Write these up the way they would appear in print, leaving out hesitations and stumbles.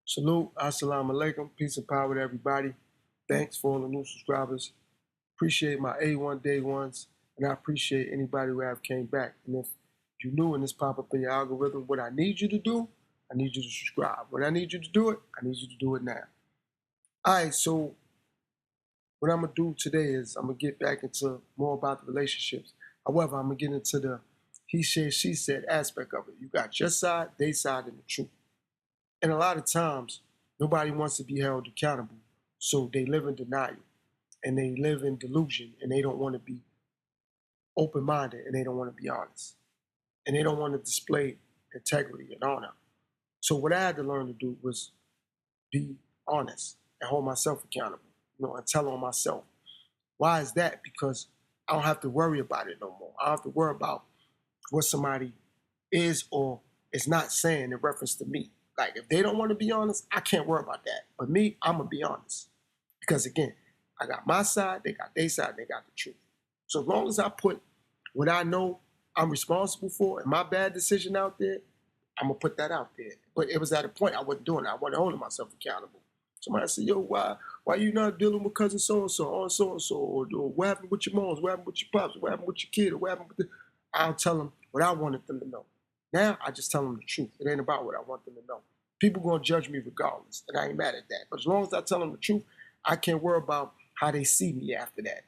Salute, assalamu alaikum, peace and power to everybody. Thanks for all the new subscribers. Appreciate my A1 day ones, and I appreciate anybody who have came back. And if you're new and this pop up in your algorithm, what I need you to do, I need you to subscribe. When I need you to do it, I need you to do it now. All right, so what I'm gonna do today is I'm gonna get back into more about the relationships. However, I'm gonna get into the he said, she said aspect of it. You got your side, they side, and the truth. And a lot of times, nobody wants to be held accountable. So they live in denial and they live in delusion and they don't want to be open minded and they don't want to be honest. And they don't want to display integrity and honor. So what I had to learn to do was be honest and hold myself accountable, and tell on myself. Why is that? Because I don't have to worry about it no more. I don't have to worry about what somebody is or is not saying in reference to me. Like, if they don't want to be honest, I can't worry about that. But me, I'm going to be honest. Because, again, I got my side, they got their side, they got the truth. So as long as I put what I know I'm responsible for and my bad decision out there, I'm going to put that out there. But it was at a point I wasn't doing it. I wasn't holding myself accountable. Somebody said, yo, why you not dealing with cousin so-and-so, or so-and-so, or what happened with your moms, what happened with your pops, what happened with your kid, or what happened with the... I'll tell them what I wanted them to know. Now, I just tell them the truth. It ain't about what I want them to know. People going to judge me regardless, and I ain't mad at that. But as long as I tell them the truth, I can't worry about how they see me after that.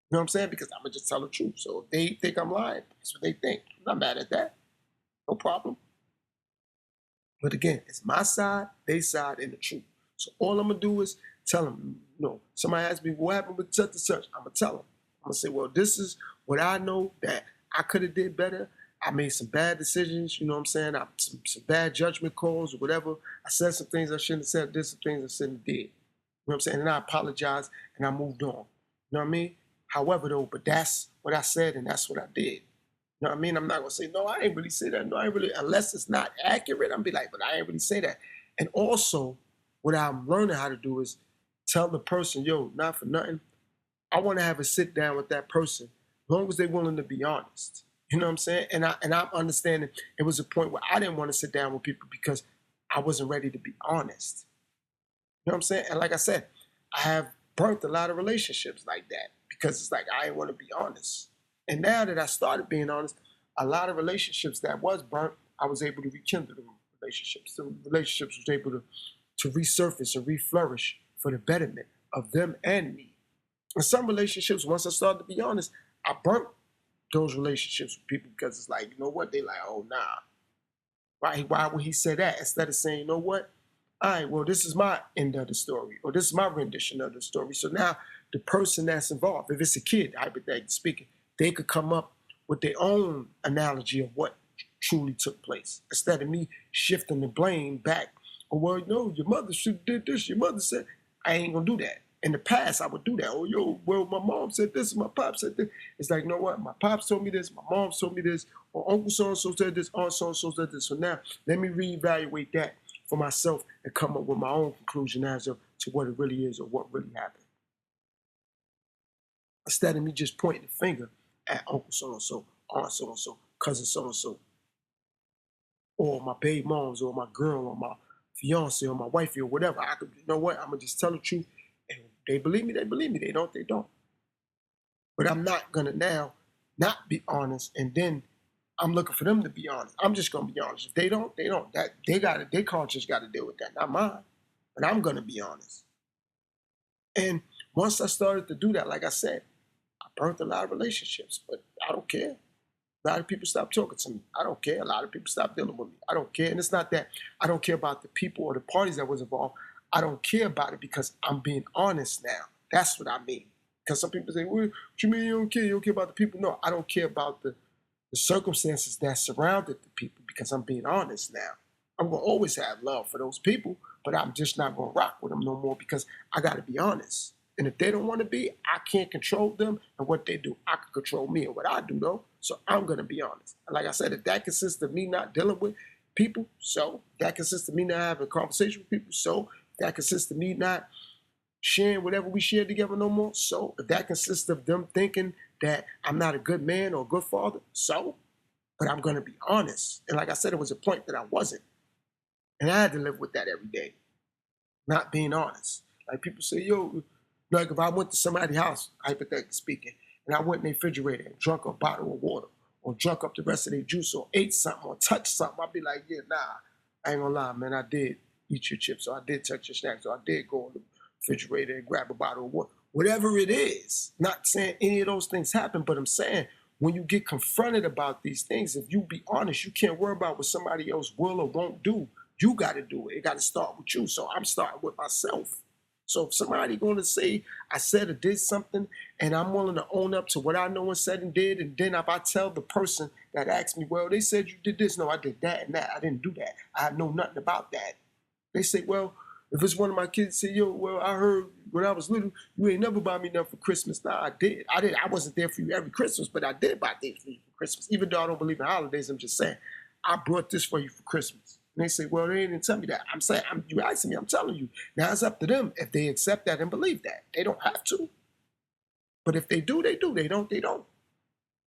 You know what I'm saying? Because I'm going to just tell the truth. So if they think I'm lying, that's what they think. I'm not mad at that. No problem. But again, it's my side, they side, and the truth. So all I'm going to do is tell them, somebody asks me, what happened with such and such? I'm going to tell them. I'm going to say, well, this is what I know that I could have did better. I made some bad decisions, you know what I'm saying? Some bad judgment calls or whatever. I said some things I shouldn't have said, did some things I shouldn't have did. You know what I'm saying? And I apologized and I moved on. You know what I mean? However, though, but that's what I said and that's what I did. You know what I mean? I'm not gonna say, no, I ain't really say that. No, I ain't really, unless it's not accurate, I'm gonna be like, but I ain't really say that. And also, what I'm learning how to do is tell the person, yo, not for nothing, I want to have a sit down with that person, as long as they're willing to be honest. You know what I'm saying? And I'm understanding it was a point where I didn't want to sit down with people because I wasn't ready to be honest. You know what I'm saying? And like I said, I have burnt a lot of relationships like that because it's like I didn't want to be honest. And now that I started being honest, a lot of relationships that was burnt, I was able to rekindle the relationships. The relationships was able to resurface and reflourish for the betterment of them and me. In some relationships, once I started to be honest, I burnt those relationships with people because it's like, you know what? They like, oh, nah. Why would he say that? Instead of saying, you know what? All right, well, this is my end of the story, or this is my rendition of the story. So now the person that's involved, if it's a kid, hypothetically speaking, they could come up with their own analogy of what truly took place. Instead of me shifting the blame back, oh, well, no, your mother should have did this. Your mother said, I ain't gonna do that. In the past, I would do that. Oh, yo, well, my mom said this, my pop said this. It's like, you know what? My pops told me this, my mom told me this, or Uncle so-and-so said this, Aunt so-and-so said this. So now, let me reevaluate that for myself and come up with my own conclusion as to what it really is or what really happened. Instead of me just pointing the finger at Uncle so-and-so, Aunt so-and-so, cousin so-and-so, or my baby moms, or my girl, or my fiance, or my wifey, or whatever. I could, you know what? I'm going to just tell the truth. And they believe me, they believe me. They don't, they don't. But I'm not going to now not be honest, and then I'm looking for them to be honest. I'm just gonna be honest. If they don't, they don't. That they got it. Their conscience got to deal with that, not mine. But I'm gonna be honest. And once I started to do that, like I said, I burnt a lot of relationships. But I don't care. A lot of people stopped talking to me. I don't care. A lot of people stopped dealing with me. I don't care. And it's not that I don't care about the people or the parties that was involved. I don't care about it because I'm being honest now. That's what I mean. Because some people say, well, what you mean you don't care? You don't care about the people? No, I don't care about the circumstances that surrounded the people because I'm being honest now. I'm going to always have love for those people, but I'm just not going to rock with them no more because I got to be honest. And if they don't want to be, I can't control them and what they do. I can control me and what I do, though. So I'm going to be honest. And like I said, if that consists of me not dealing with people, so if that consists of me not having a conversation with people, so if that consists of me not sharing whatever we share together no more, so if that consists of them thinking that I'm not a good man or a good father, so, but I'm going to be honest. And like I said, it was a point that I wasn't. And I had to live with that every day, not being honest. Like people say, yo, like if I went to somebody's house, hypothetically speaking, and I went in their refrigerator and drunk a bottle of water, or drunk up the rest of their juice, or ate something, or touched something, I'd be like, yeah, nah, I ain't gonna lie, man, I did eat your chips, or I did touch your snacks, or I did go in the refrigerator and grab a bottle of water. Whatever it is, not saying any of those things happen, but I'm saying when you get confronted about these things, if you be honest, you can't worry about what somebody else will or won't do. You got to do it. It got to start with you. So I'm starting with myself. So if somebody going to say I said or did something, and I'm willing to own up to what I know and said and did, and then if I tell the person that asked me, well, they said you did this, no, I did that and that. I didn't do that. I know nothing about that. They say, well, if it's one of my kids say, yo, well, I heard when I was little, you ain't never buy me nothing for Christmas. Nah, I did. I wasn't there for you every Christmas, but I did buy things for you for Christmas. Even though I don't believe in holidays, I'm just saying, I brought this for you for Christmas. And they say, well, they didn't tell me that. I'm saying, you asking me, I'm telling you. Now it's up to them if they accept that and believe that. They don't have to. But if they do, they do. They don't, they don't.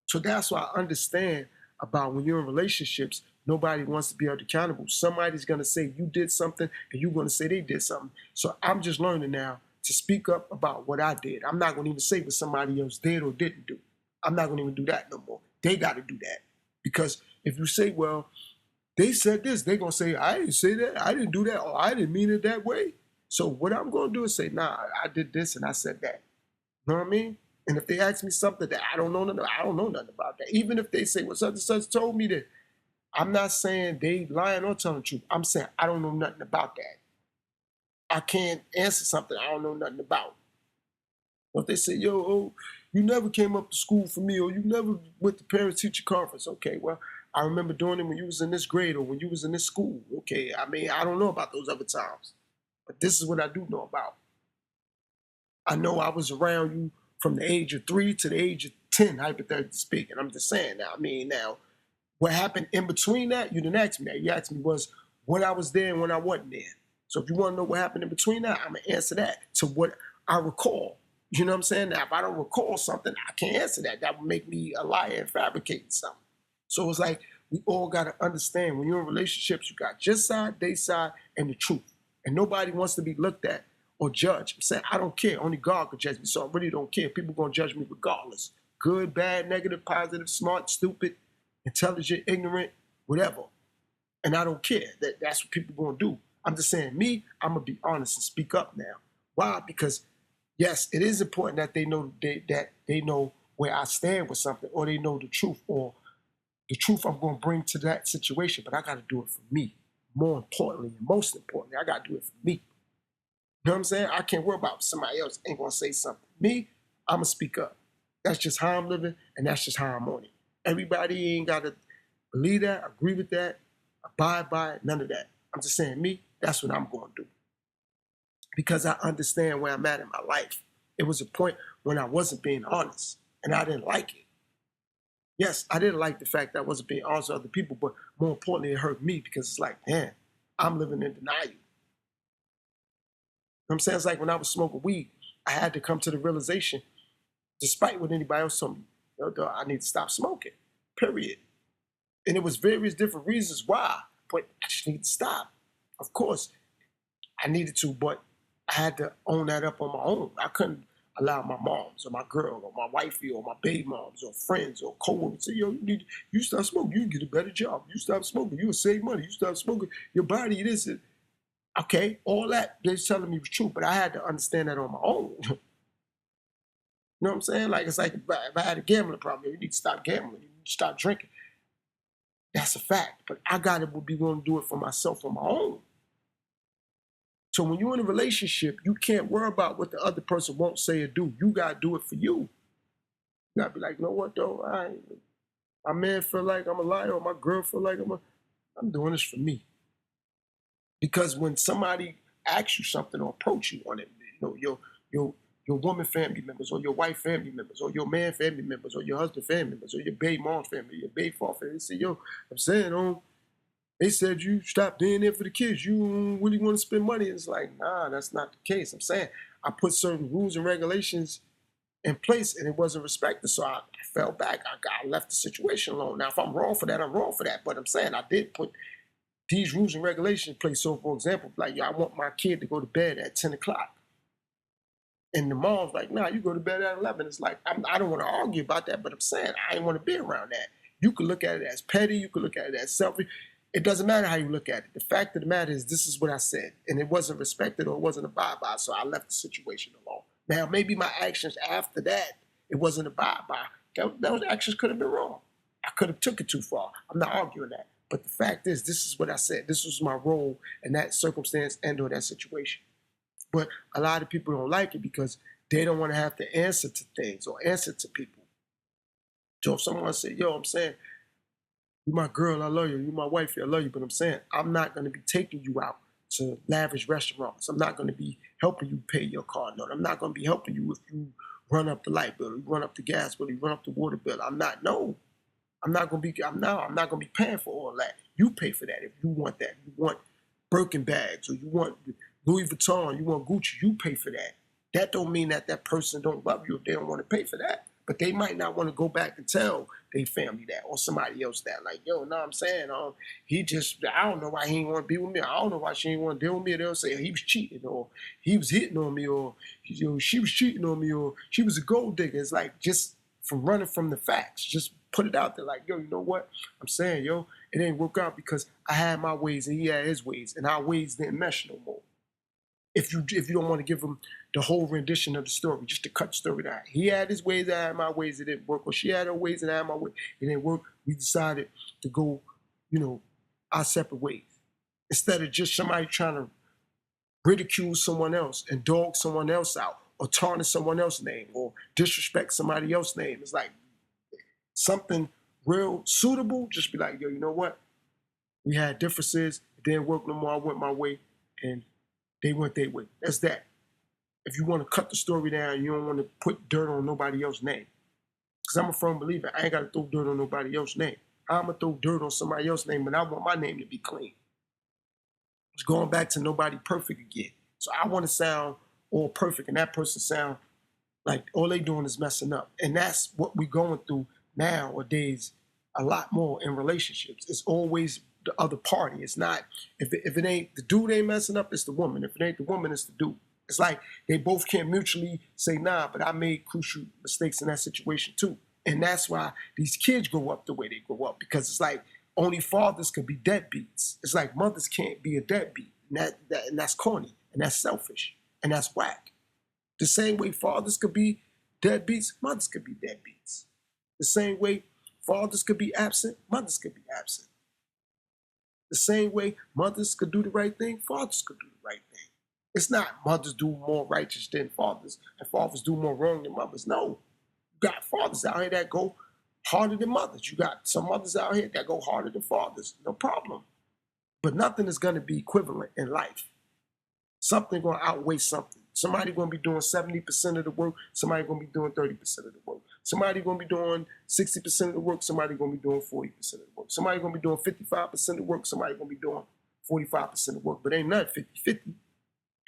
So that's why I understand about when you're in relationships, nobody wants to be held accountable. Somebody's going to say you did something and you're going to say they did something. So I'm just learning now to speak up about what I did. I'm not going to even say what somebody else did or didn't do. I'm not going to even do that no more. They got to do that. Because if you say, well, they said this, they're going to say, I didn't say that. I didn't do that. Or I didn't mean it that way. So what I'm going to do is say, nah, I did this and I said that. You know what I mean? And if they ask me something that I don't know nothing about that. Even if they say, well, such and such told me that, I'm not saying they lying or telling the truth. I'm saying I don't know nothing about that. I can't answer something I don't know nothing about. If they say, yo, oh, you never came up to school for me, or you never went to parent-teacher conference. Okay, well, I remember doing it when you was in this grade or when you was in this school. Okay, I mean, I don't know about those other times. But this is what I do know about. I know I was around you from the age of 3 to the age of 10, hypothetically speaking. I'm just saying now. I mean, now, what happened in between that, you didn't ask me that. You asked me was when I was there and when I wasn't there. So if you want to know what happened in between that, I'm going to answer that to what I recall. You know what I'm saying? Now, if I don't recall something, I can't answer that. That would make me a liar and fabricating something. So it's like we all got to understand when you're in relationships, you got your side, their side, and the truth. And nobody wants to be looked at or judged. I'm saying I don't care. Only God can judge me. So I really don't care. People going to judge me regardless. Good, bad, negative, positive, smart, stupid, intelligent, ignorant, whatever. And I don't care. That's what people going to do. I'm just saying, me, I'm going to be honest and speak up now. Why? Because, yes, it is important that they know that they know where I stand with something, or they know the truth, or the truth I'm going to bring to that situation. But I got to do it for me. More importantly, and most importantly, I got to do it for me. You know what I'm saying? I can't worry about somebody else ain't going to say something. Me, I'm going to speak up. That's just how I'm living, and that's just how I'm on it. Everybody ain't got to believe that, agree with that, abide by it, none of that. I'm just saying, me, that's what I'm going to do. Because I understand where I'm at in my life. It was a point when I wasn't being honest, and I didn't like it. Yes, I didn't like the fact that I wasn't being honest with other people, but more importantly, it hurt me because it's like, damn, I'm living in denial. You know what I'm saying? It's like when I was smoking weed, I had to come to the realization, despite what anybody else told me, I need to stop smoking, period. And it was various different reasons why, but I just need to stop. Of course, I needed to, but I had to own that up on my own. I couldn't allow my moms or my girl or my wifey or my baby moms or friends or co-workers say, yo, you stop smoking, you get a better job. You stop smoking, you'll save money. You stop smoking, your body, this is. Okay, all that they're telling me was true, but I had to understand that on my own. You know what I'm saying? Like, it's like if I had a gambling problem, you need to stop gambling, you need to stop drinking. That's a fact, but I got to be willing to do it for myself on my own. So when you're in a relationship, you can't worry about what the other person won't say or do. You got to do it for you. You got to be like, you know what, though? My man feel like I'm a liar, or my girl feel like I'm doing this for me. Because when somebody asks you something or approach you on it, you know, your woman family members, or your wife family members, or your man family members, or your husband family members, or your baby mom family, your baby father family, they say, yo, I'm saying, they said you stop being there for the kids. You don't really want to spend money. It's like, nah, that's not the case. I'm saying I put certain rules and regulations in place and it wasn't respected. So I fell back. I left the situation alone. Now, if I'm wrong for that, I'm wrong for that. But I'm saying I did put these rules and regulations in place. So, for example, like, I want my kid to go to bed at 10 o'clock. And the mom's like, nah, you go to bed at 11. It's like, I don't want to argue about that, but I'm saying I ain't want to be around that. You could look at it as petty. You could look at it as selfish. It doesn't matter how you look at it. The fact of the matter is, this is what I said. And it wasn't respected or it wasn't abide by, so I left the situation alone. Now, maybe my actions after that, it wasn't abide by. Those actions could have been wrong. I could have took it too far. I'm not arguing that. But the fact is, this is what I said. This was my role in that circumstance and or that situation. But a lot of people don't like it because they don't want to have to answer to things or answer to people. So if someone say, yo, I'm saying, you my girl, I love you. You my wife, I love you. But I'm saying, I'm not going to be taking you out to lavish restaurants. I'm not going to be helping you pay your car note. I'm not going to be helping you if you run up the light bill, you run up the gas bill, you run up the water bill. I'm not going to be paying for all that. You pay for that if you want that. You want Birkin bags or you want Louis Vuitton, you want Gucci, you pay for that. That don't mean that that person don't love you if they don't want to pay for that. But they might not want to go back and tell their family that or somebody else that. Like, yo, no, I'm saying, I don't know why he ain't want to be with me. I don't know why she ain't want to deal with me. They'll say he was cheating or he was hitting on me or she was cheating on me or she was a gold digger. It's like just from running from the facts. Just put it out there like, yo, you know what? I'm saying, yo, it ain't work out because I had my ways and he had his ways and our ways didn't mesh no more. If you don't want to give him the whole rendition of the story, just to cut the story down. He had his ways, I had my ways, it didn't work. Or she had her ways and I had my way, it didn't work. We decided to go, our separate ways. Instead of just somebody trying to ridicule someone else and dog someone else out or tarnish someone else's name or disrespect somebody else's name. It's like something real suitable, just be like, yo, you know what? We had differences, it didn't work no more, I went my way, and they went their way. That's that. If you want to cut the story down, you don't want to put dirt on nobody else's name. Because I'm a firm believer, I ain't got to throw dirt on nobody else's name. I'm going to throw dirt on somebody else's name, but I want my name to be clean. It's going back to nobody perfect again. So I want to sound all perfect, and that person sound like all they doing is messing up. And that's what we're going through nowadays a lot more in relationships. It's always the other party. It's not, if it ain't the dude ain't messing up, it's the woman. If it ain't the woman, it's the dude. It's like they both can't mutually say, nah, but I made crucial mistakes in that situation too. And that's why these kids grow up the way they grow up, because it's like only fathers could be deadbeats. It's like mothers can't be a deadbeat. And that's corny, and that's selfish, and that's whack. The same way fathers could be deadbeats, mothers could be deadbeats. The same way fathers could be absent, mothers could be absent. The same way mothers could do the right thing, fathers could do the right thing. It's not mothers do more righteous than fathers and fathers do more wrong than mothers. No. You got fathers out here that go harder than mothers. You got some mothers out here that go harder than fathers. No problem. But nothing is going to be equivalent in life. Something going to outweigh something. Somebody going to be doing 70% of the work. Somebody going to be doing 30% of the work. Somebody going to be doing 60% of the work. Somebody going to be doing 40% of the work. Somebody going to be doing 55% of the work. Somebody going to be doing 45% of the work. But ain't nothing 50-50.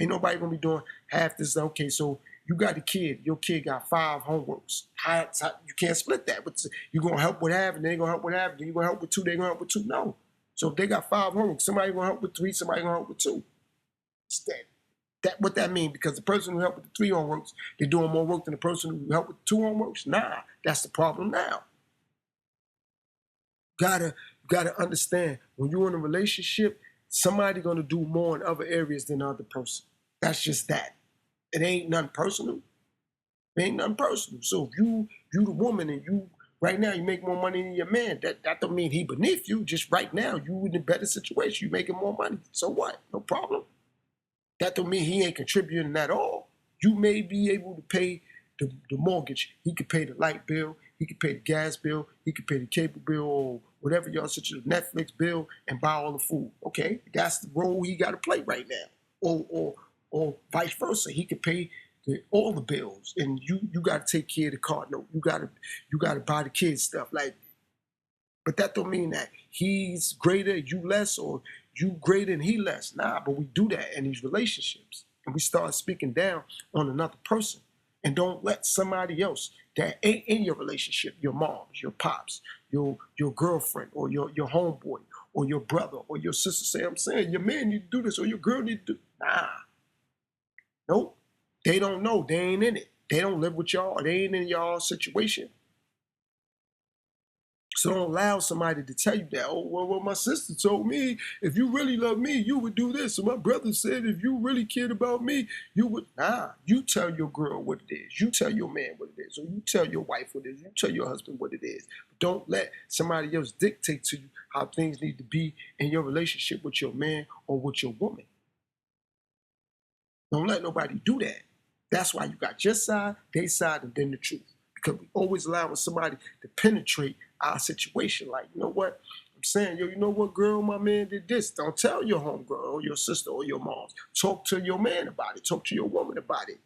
Ain't nobody going to be doing half this. Okay, so you got a kid. Your kid got 5 homeworks. You can't split that. But you're going to help with half, and they're going to help with half. Then you're going to help with 2. They're going to help with 2. No. So if they got 5 homeworks, somebody going to help with 3. Somebody going to help with 2. It's that what that mean? Because the person who helped with the 3 homeworks, they're doing more work than the person who helped with 2 homeworks? Nah, that's the problem now. You gotta understand, when you're in a relationship, somebody gonna do more in other areas than the other person. That's just that. It ain't nothing personal. It ain't nothing personal. So if you the woman and you right now you make more money than your man, that don't mean he beneath you. Just right now you in a better situation. You making more money. So what? No problem. That don't mean he ain't contributing at all. You may be able to pay the mortgage. He could pay the light bill. He could pay the gas bill. He could pay the cable bill or whatever y'all such a Netflix bill and buy all the food. Okay, that's the role he got to play right now. Or vice versa. He could pay all the bills, and you got to take care of the car note. You got to buy the kids stuff. Like, but that don't mean that he's greater, you less, or you greater and he less. Nah, but we do that in these relationships. And we start speaking down on another person. And don't let somebody else that ain't in your relationship, your moms, your pops, your girlfriend, or your homeboy, or your brother or your sister say, I'm saying, your man need to do this or your girl need to do. Nah. Nope. They don't know. They ain't in it. They don't live with y'all. They ain't in y'all situation. So don't allow somebody to tell you that. Oh, well, my sister told me, if you really love me, you would do this. So my brother said, if you really cared about me, you would. Nah, you tell your girl what it is. You tell your man what it is. Or you tell your wife what it is. You tell your husband what it is. Don't let somebody else dictate to you how things need to be in your relationship with your man or with your woman. Don't let nobody do that. That's why you got your side, their side, and then the truth. Because we always allowing somebody to penetrate our situation. Like, you know what? I'm saying, yo, you know what, girl, my man did this. Don't tell your homegirl or your sister or your mom. Talk to your man about it. Talk to your woman about it.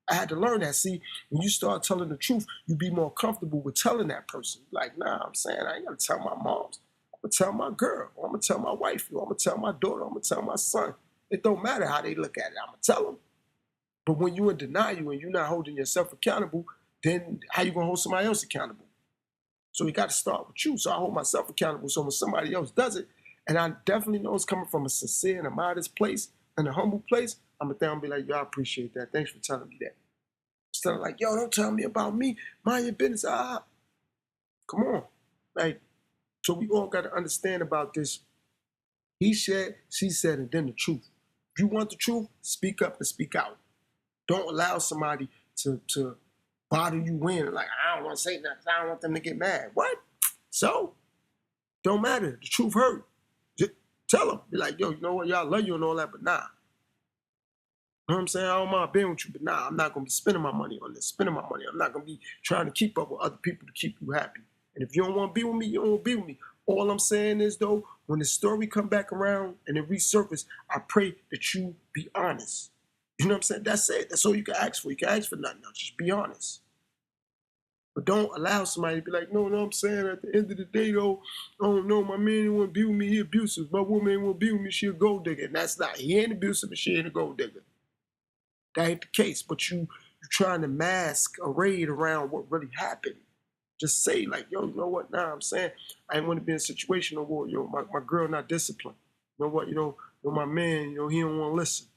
I had to learn that. See, when you start telling the truth, you be more comfortable with telling that person. Like, nah, I'm saying, I ain't got to tell my moms. I'm going to tell my girl. Or I'm going to tell my wife. Or I'm going to tell my daughter. I'm going to tell my son. It don't matter how they look at it. I'm going to tell them. But when you're in denial and you're not holding yourself accountable, then how you going to hold somebody else accountable? So you got to start with you. So I hold myself accountable. So when somebody else does it, and I definitely know it's coming from a sincere and a modest place and a humble place, I'm going to be like, yo, I appreciate that. Thanks for telling me that. Instead of like, yo, don't tell me about me. Mind your business. Come on. Like, so we all got to understand about this. He said, she said, and then the truth. If you want the truth, speak up and speak out. Don't allow somebody to bother you in. Like, I don't want to say nothing. I don't want them to get mad. What? So? Don't matter. The truth hurt. Just tell them. Be like, yo, you know what? Y'all love you and all that, but nah. You know what I'm saying? I don't mind being with you, but nah, I'm not going to be spending my money on this, spending my money. I'm not going to be trying to keep up with other people to keep you happy. And if you don't want to be with me, you don't want to be with me. All I'm saying is, though, when the story come back around and it resurface, I pray that you be honest. You know what I'm saying? That's it. That's all you can ask for. You can ask for nothing else. Just be honest. But don't allow somebody to be like, no, I'm saying at the end of the day, though, oh, no, my man ain't want to be with me. He abusive. My woman ain't want to be with me. She a gold digger. And that's not. He ain't abusive and she ain't a gold digger. That ain't the case. But you're trying to mask a raid around what really happened. Just say, like, yo, you know what? Nah, I'm saying I ain't want to be in a situation where, yo, my girl not disciplined. You know what? My man, he don't want to listen.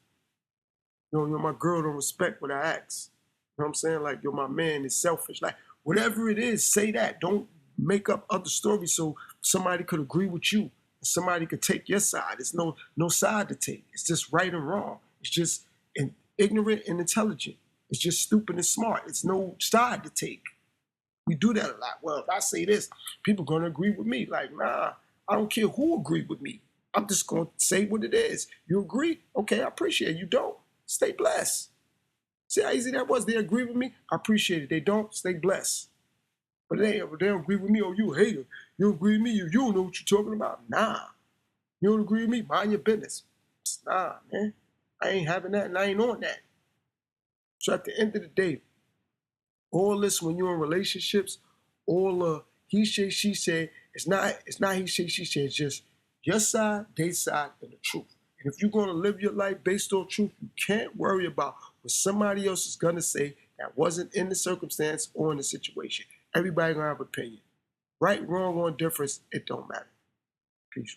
My girl don't respect what I ask. You know what I'm saying? Like, my man is selfish. Like, whatever it is, say that. Don't make up other stories so somebody could agree with you. Somebody could take your side. It's no side to take. It's just right and wrong. It's just ignorant and intelligent. It's just stupid and smart. It's no side to take. We do that a lot. Well, if I say this, people are going to agree with me. Like, nah, I don't care who agree with me. I'm just going to say what it is. You agree? Okay, I appreciate it. You don't? Stay blessed. See how easy that was? They agree with me. I appreciate it. They don't. Stay blessed. But they don't agree with me. Oh, you a hater. You agree with me. You don't know what you're talking about. Nah. You don't agree with me? Mind your business. Nah, man. I ain't having that and I ain't on that. So at the end of the day, all this when you're in relationships, all he said, she said, it's not he said, she said. It's just your side, their side, and the truth. And if you're going to live your life based on truth, you can't worry about what somebody else is going to say that wasn't in the circumstance or in the situation. Everybody going to have an opinion. Right, wrong, or difference, it don't matter. Peace.